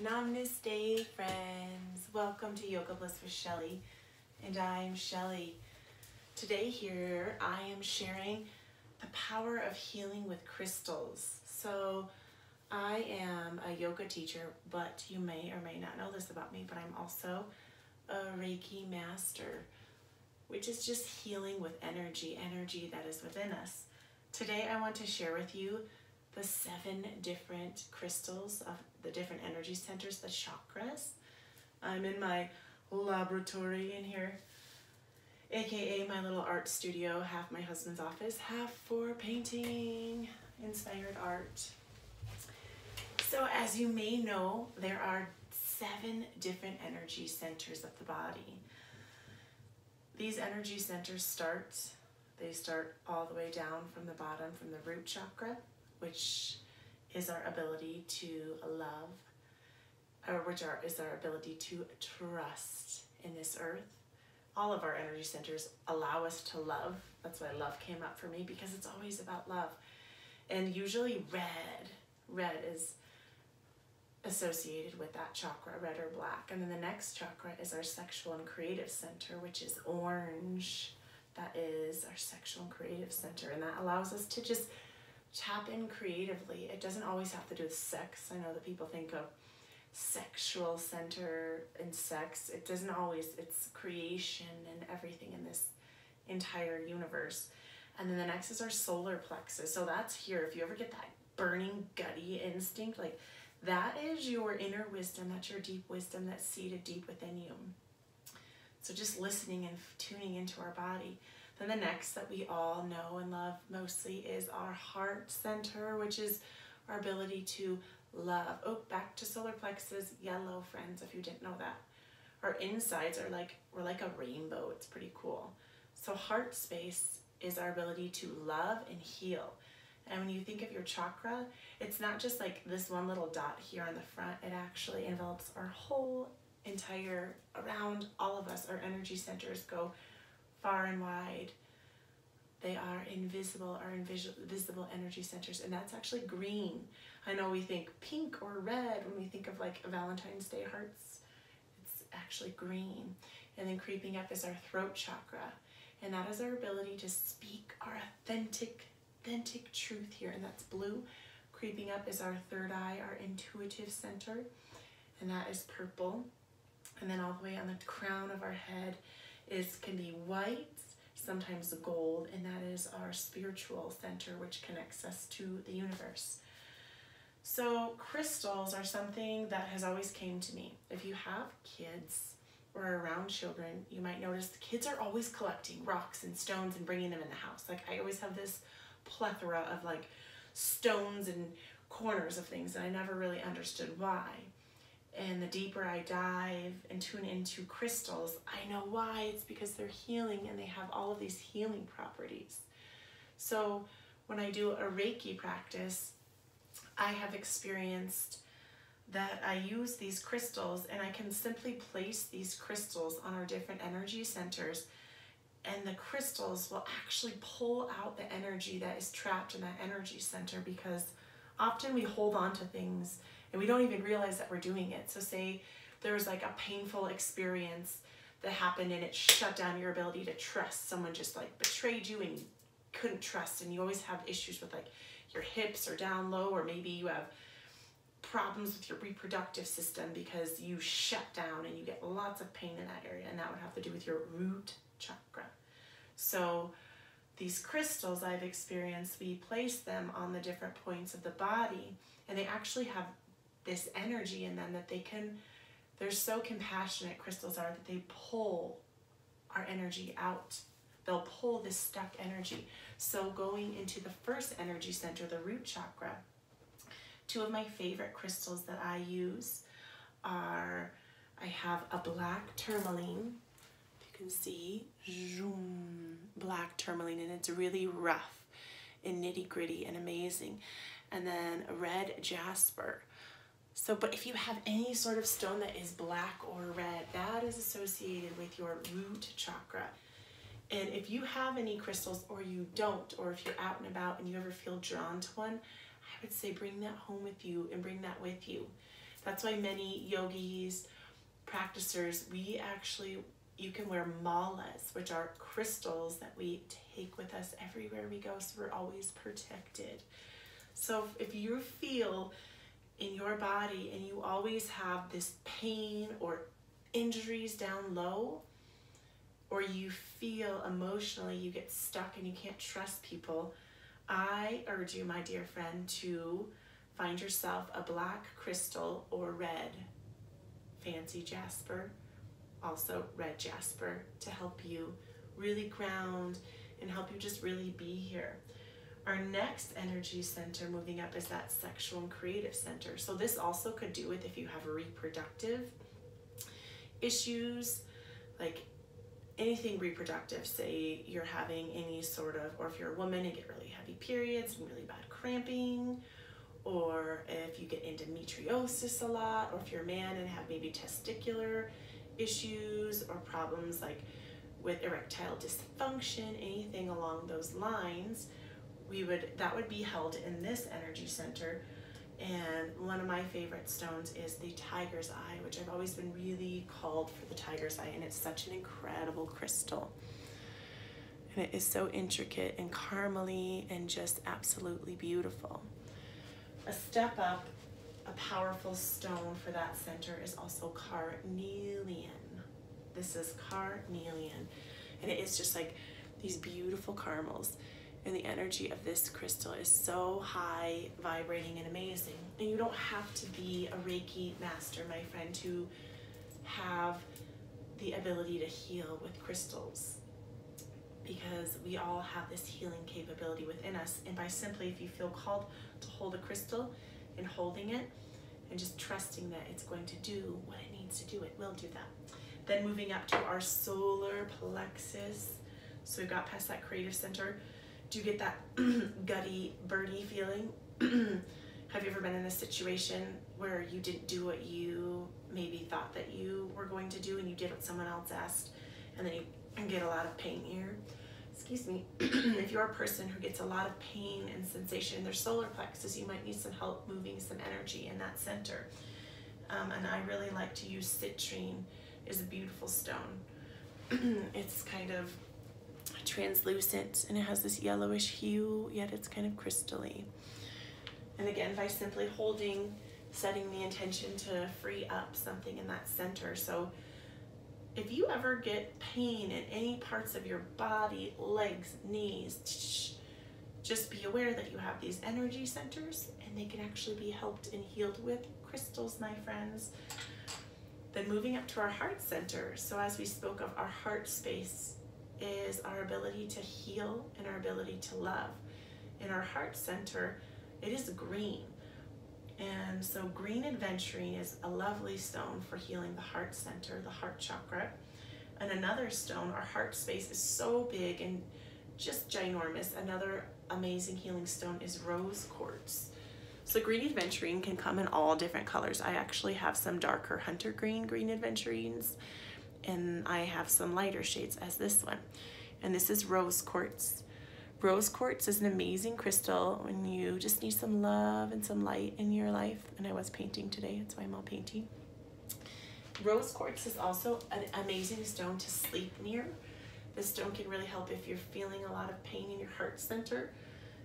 Namaste, friends. Welcome to Yoga Bliss with Shelly, and I'm Shelly. Today here I am sharing the power of healing with crystals. So I am a yoga teacher, but you may or may not know this about me, but I'm also a Reiki master, which is just healing with energy that is within us. Today I want to share with you the 7 different crystals of the different energy centers, the chakras. I'm in my laboratory in here, aka my little art studio, half my husband's office, half for painting inspired art. So as you may know, there are 7 different energy centers of the body. These energy centers start all the way down from the bottom, from the root chakra, which is our ability to love, or is our ability to trust in this earth. All of our energy centers allow us to love. That's why love came up for me, because it's always about love. And usually red is associated with that chakra, red or black. And then the next chakra is our sexual and creative center, which is orange. That is our sexual and creative center, and that allows us to just tap in creatively. It doesn't always have to do with sex. I know that people think of sexual center and sex. It doesn't always. It's creation and everything in this entire universe. And then the next is our solar plexus. So that's here. If you ever get that burning, gutty instinct, like that is your inner wisdom. That's your deep wisdom that's seated deep within you. So just listening and tuning into our body. Then the next that we all know and love mostly is our heart center, which is our ability to love. Oh, back to solar plexus, yellow, friends, if you didn't know that. Our insides are we're like a rainbow. It's pretty cool. So heart space is our ability to love and heal. And when you think of your chakra, it's not just like this one little dot here on the front. It actually envelops our whole entire, around all of us. Our energy centers go far and wide. They are invisible, visible energy centers, and that's actually green. I know we think pink or red when we think of like Valentine's Day hearts. It's actually green. And then creeping up is our throat chakra, and that is our ability to speak our authentic truth here, and that's blue. Creeping up is our third eye, our intuitive center, and that is purple. And then all the way on the crown of our head can be white, sometimes gold, and that is our spiritual center, which connects us to the universe. So crystals are something that has always came to me. If you have kids or are around children, you might notice the kids are always collecting rocks and stones and bringing them in the house. Like I always have this plethora of like stones and corners of things, and I never really understood why. And the deeper I dive and tune into crystals, I know why. It's because they're healing and they have all of these healing properties. So when I do a Reiki practice, I have experienced that I use these crystals, and I can simply place these crystals on our different energy centers, and the crystals will actually pull out the energy that is trapped in that energy center, because often we hold on to things and we don't even realize that we're doing it. So say there was like a painful experience that happened and it shut down your ability to trust. Someone just like betrayed you and you couldn't trust, and you always have issues with like your hips are down low, or maybe you have problems with your reproductive system because you shut down and you get lots of pain in that area, and that would have to do with your root chakra. So these crystals I've experienced, we place them on the different points of the body, and they actually have this energy in them that they're so compassionate, crystals are, that they pull our energy out. They'll pull this stuck energy. So going into the first energy center, the root chakra, 2 of my favorite crystals that I use are, I have a black tourmaline. If you can see, zoom, black tourmaline, and it's really rough and nitty gritty and amazing. And then a red jasper. So, but if you have any sort of stone that is black or red, that is associated with your root chakra. And if you have any crystals, or you don't, or if you're out and about and you ever feel drawn to one, I would say bring that home with you and bring that with you. That's why many yogis, practicers, you can wear malas, which are crystals that we take with us everywhere we go, so we're always protected. So if you feel in your body and you always have this pain or injuries down low, or you feel emotionally you get stuck and you can't trust people, I urge you, my dear friend, to find yourself a black crystal or red, fancy jasper, also red jasper, to help you really ground and help you just really be here. Our next energy center moving up is that sexual and creative center. So this also could do with if you have reproductive issues, like anything reproductive, say you're having any sort of, or if you're a woman and get really heavy periods and really bad cramping, or if you get endometriosis a lot, or if you're a man and have maybe testicular issues or problems like with erectile dysfunction, anything along those lines, that would be held in this energy center. And one of my favorite stones is the tiger's eye, which I've always been really called for the tiger's eye, and it's such an incredible crystal. And it is so intricate and caramely and just absolutely beautiful. A step up, a powerful stone for that center is also carnelian. This is carnelian, and it is just like these beautiful caramels. And the energy of this crystal is so high vibrating and amazing. And you don't have to be a Reiki master, my friend, to have the ability to heal with crystals, because we all have this healing capability within us. And by simply, if you feel called to hold a crystal and holding it and just trusting that it's going to do what it needs to do, it will do that. Then moving up to our solar plexus. So we've got past that creative center. Do you get that gutty, birdy feeling? Have you ever been in a situation where you didn't do what you maybe thought that you were going to do, and you did what someone else asked, and then you get a lot of pain here? Excuse me. If you're a person who gets a lot of pain and sensation in their solar plexus, you might need some help moving some energy in that center. And I really like to use citrine. It's a beautiful stone. It's kind of translucent and it has this yellowish hue, yet it's kind of crystally. And again, by simply holding, setting the intention to free up something in that center. So if you ever get pain in any parts of your body, legs, knees, just be aware that you have these energy centers and they can actually be helped and healed with crystals, my friends. Then moving up to our heart center. So as we spoke of, our heart space is our ability to heal and our ability to love. In our heart center, it is green. And so green aventurine is a lovely stone for healing the heart center, the heart chakra. And another stone, our heart space is so big and just ginormous. Another amazing healing stone is rose quartz. So green aventurine can come in all different colors. I actually have some darker hunter green aventurines, and I have some lighter shades as this one. And this is rose quartz. Rose quartz is an amazing crystal when you just need some love and some light in your life. And I was painting today, that's why I'm all painting. Rose quartz is also an amazing stone to sleep near. This stone can really help if you're feeling a lot of pain in your heart center.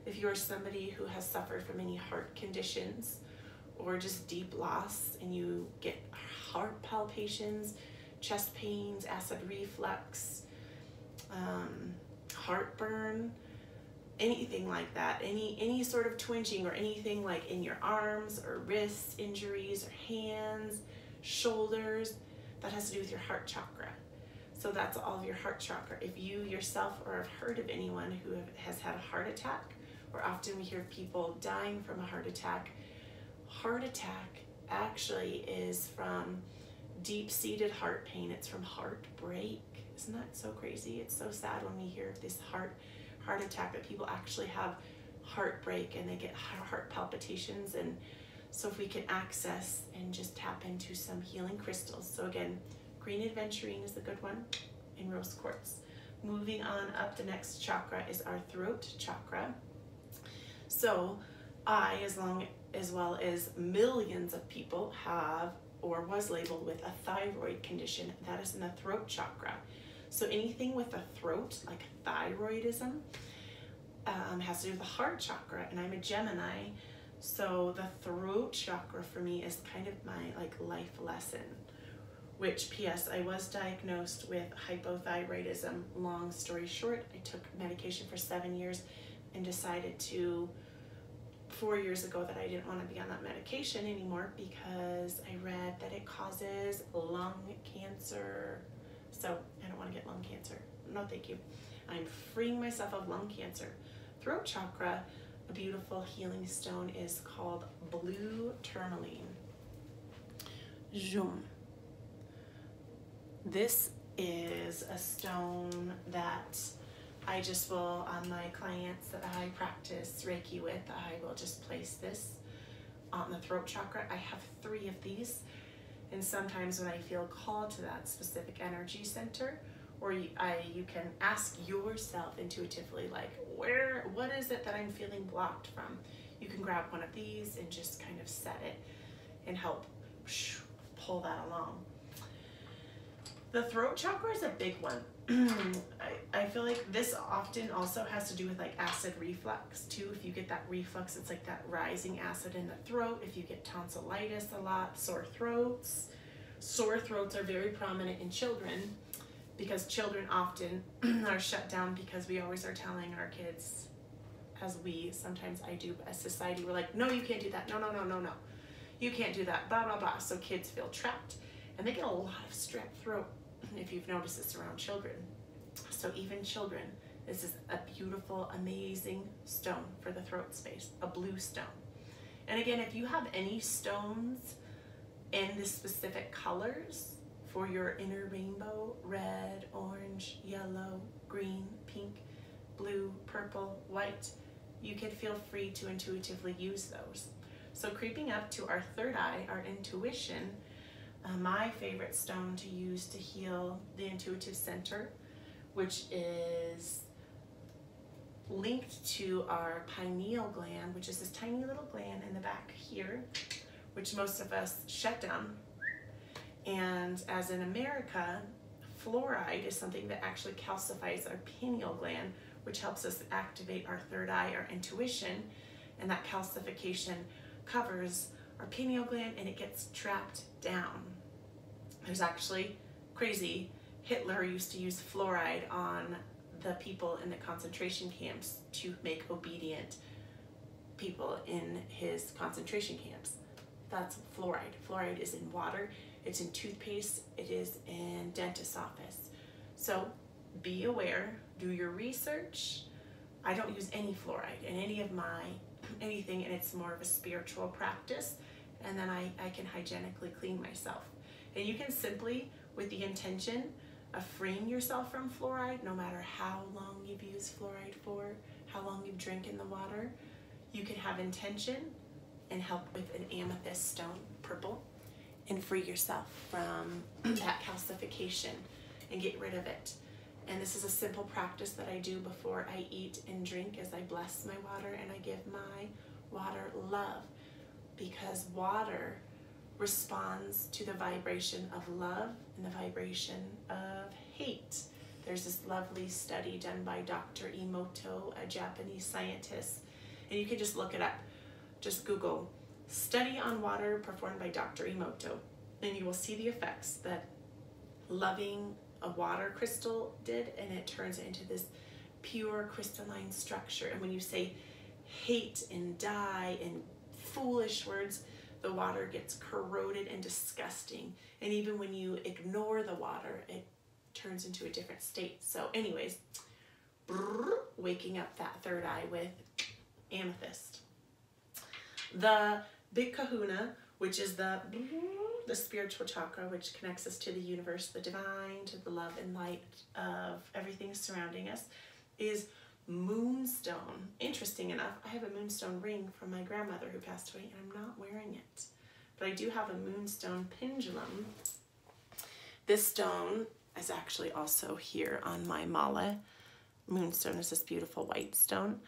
If you're somebody who has suffered from any heart conditions or just deep loss and you get heart palpitations, chest pains, acid reflux, heartburn, anything like that, any sort of twinging or anything like in your arms or wrists, injuries or hands, shoulders, that has to do with your heart chakra. So that's all of your heart chakra. If you yourself or have heard of anyone who has had a heart attack, or often we hear people dying from a heart attack actually is from deep-seated heart pain. It's from heartbreak. Isn't that so crazy? It's so sad when we hear of this heart attack, that people actually have heartbreak and they get heart palpitations. And so if we can access and just tap into some healing crystals. So again, green aventurine is a good one, and rose quartz. Moving on up, the next chakra is our throat chakra. So as well as millions of people have or was labeled with a thyroid condition that is in the throat chakra. So anything with the throat, like thyroidism, has to do with the heart chakra, and I'm a Gemini, so the throat chakra for me is kind of my like life lesson. Which, P.S., I was diagnosed with hypothyroidism. Long story short, I took medication for 7 years and decided 4 years ago that I didn't want to be on that medication anymore because I read that it causes lung cancer. So I don't want to get lung cancer. No, thank you. I'm freeing myself of lung cancer. Throat chakra, a beautiful healing stone, is called blue tourmaline. Zoom. This is a stone that I just will, on my clients that I practice Reiki with, I will just place this on the throat chakra. I have 3 of these, and sometimes when I feel called to that specific energy center, or you can ask yourself intuitively, like, what is it that I'm feeling blocked from? You can grab one of these and just kind of set it and help pull that along. The throat chakra is a big one. I feel like this often also has to do with like acid reflux too. If you get that reflux, it's like that rising acid in the throat. If you get tonsillitis a lot, sore throats. Sore throats are very prominent in children because children often are shut down because we always are telling our kids, as sometimes I do as society, we're like, no, you can't do that. No. You can't do that, blah, blah, blah. So kids feel trapped and they get a lot of strep throat, if you've noticed this around children. So even children, this is a beautiful, amazing stone for the throat space, a blue stone. And again, if you have any stones in the specific colors for your inner rainbow, red, orange, yellow, green, pink, blue, purple, white, you can feel free to intuitively use those. So creeping up to our third eye, our intuition, my favorite stone to use to heal the intuitive center, which is linked to our pineal gland, which is this tiny little gland in the back here, which most of us shut down. And as in America, fluoride is something that actually calcifies our pineal gland, which helps us activate our third eye, our intuition, and that calcification covers our pineal gland and it gets trapped down. There's actually, crazy, Hitler used to use fluoride on the people in the concentration camps to make obedient people in his concentration camps. That's fluoride. Fluoride is in water, it's in toothpaste, it is in dentist's office. So be aware, do your research. I don't use any fluoride in any of my anything, and it's more of a spiritual practice, and then I can hygienically clean myself. And you can simply, with the intention of freeing yourself from fluoride, no matter how long you've used fluoride for, how long you've drank in the water, you can have intention and help with an amethyst stone, purple, and free yourself from that calcification and get rid of it. And this is a simple practice that I do before I eat and drink, as I bless my water and I give my water love, because water responds to the vibration of love and the vibration of hate. There's this lovely study done by Dr. Emoto, a Japanese scientist, and you can just look it up. Just Google study on water performed by Dr. Emoto, and you will see the effects that loving a water crystal did, and it turns it into this pure crystalline structure. And when you say hate and die and foolish words, the water gets corroded and disgusting. And even when you ignore the water, it turns into a different state. So anyways, waking up that third eye with amethyst. The big kahuna, which is the spiritual chakra, which connects us to the universe, the divine, to the love and light of everything surrounding us, is moonstone. Interesting enough, I have a moonstone ring from my grandmother who passed away, and I'm not wearing it. But I do have a moonstone pendulum. This stone is actually also here on my mala. Moonstone is this beautiful white stone.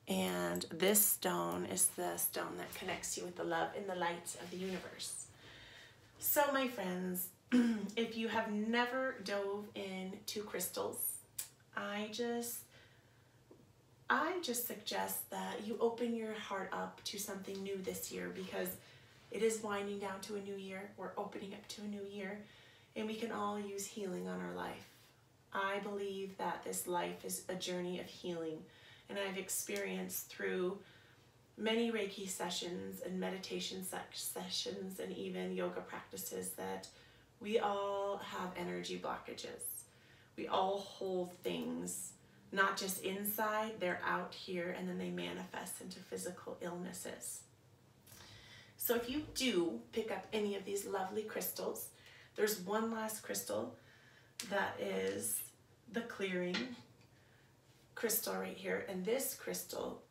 And this stone is the stone that connects you with the love and the light of the universe. So my friends, if you have never dove into crystals, I just suggest that you open your heart up to something new this year, because it is winding down to a new year. We're opening up to a new year, and we can all use healing on our life. I believe that this life is a journey of healing, and I've experienced through many Reiki sessions and meditation sessions and even yoga practices that we all have energy blockages. We all hold things, not just inside, they're out here, and then they manifest into physical illnesses. So if you do pick up any of these lovely crystals, there's one last crystal that is the clearing crystal right here. And this crystal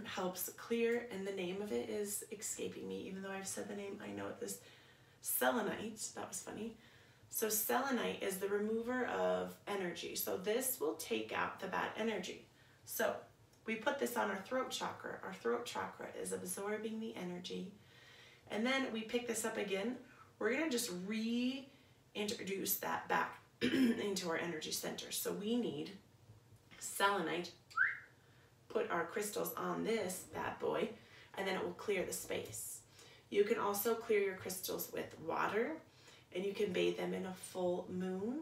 helps clear, and the name of it is escaping me, even though I've said the name, I know it is selenite. That was funny. So selenite is the remover of energy. So this will take out the bad energy. So we put this on our throat chakra. Our throat chakra is absorbing the energy. And then we pick this up again. We're gonna just reintroduce that back into our energy center. So we need selenite, put our crystals on this bad boy, and then it will clear the space. You can also clear your crystals with water, and you can bathe them in a full moon,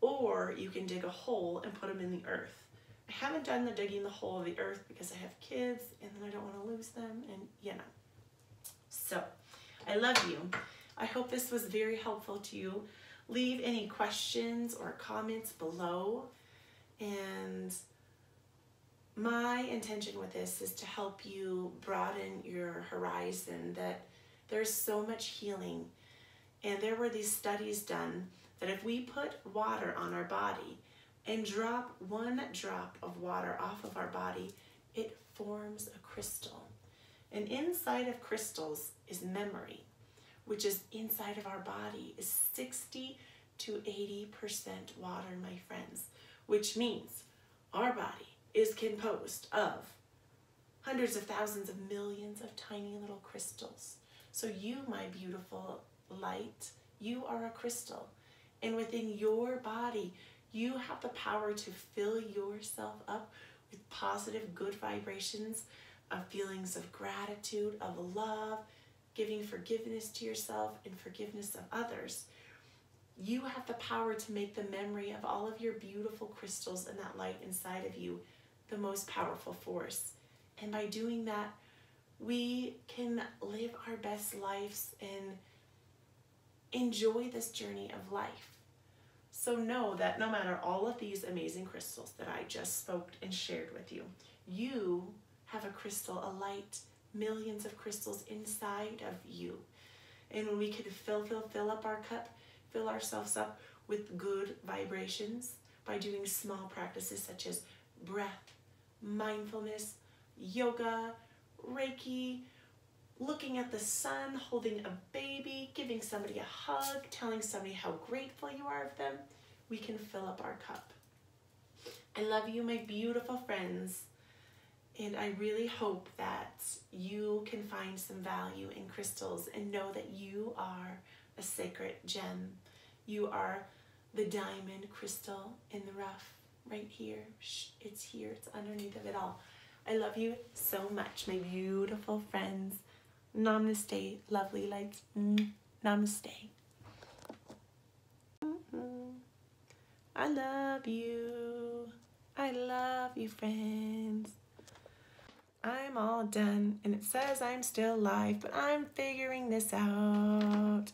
or you can dig a hole and put them in the earth. I haven't done the digging the hole of the earth because I have kids and then I don't want to lose them, and you know. So I love you. I hope this was very helpful to you. Leave any questions or comments below. And my intention with this is to help you broaden your horizon, that there's so much healing. And there were these studies done that if we put water on our body and drop one drop of water off of our body, it forms a crystal. And inside of crystals is memory, which is inside of our body is 60 to 80% water, my friends, which means our body is composed of hundreds of thousands of millions of tiny little crystals. So you, my beautiful light, you are a crystal. And within your body, you have the power to fill yourself up with positive, good vibrations of feelings of gratitude, of love, giving forgiveness to yourself and forgiveness of others. You have the power to make the memory of all of your beautiful crystals and that light inside of you the most powerful force. And by doing that, we can live our best lives and enjoy this journey of life. So know that no matter all of these amazing crystals that I just spoke and shared with you, you have a crystal, a light, millions of crystals inside of you. And when we can fill up our cup, fill ourselves up with good vibrations by doing small practices such as breath, mindfulness, yoga, Reiki, looking at the sun, holding a baby, giving somebody a hug, telling somebody how grateful you are of them, we can fill up our cup. I love you, my beautiful friends, and I really hope that you can find some value in crystals and know that you are a sacred gem. You are the diamond crystal in the rough right here. Shh, it's here, it's underneath of it all. I love you so much, my beautiful friends. Namaste, lovely lights. Namaste. I love you. I love you, friends. I'm all done, and it says I'm still live, but I'm figuring this out.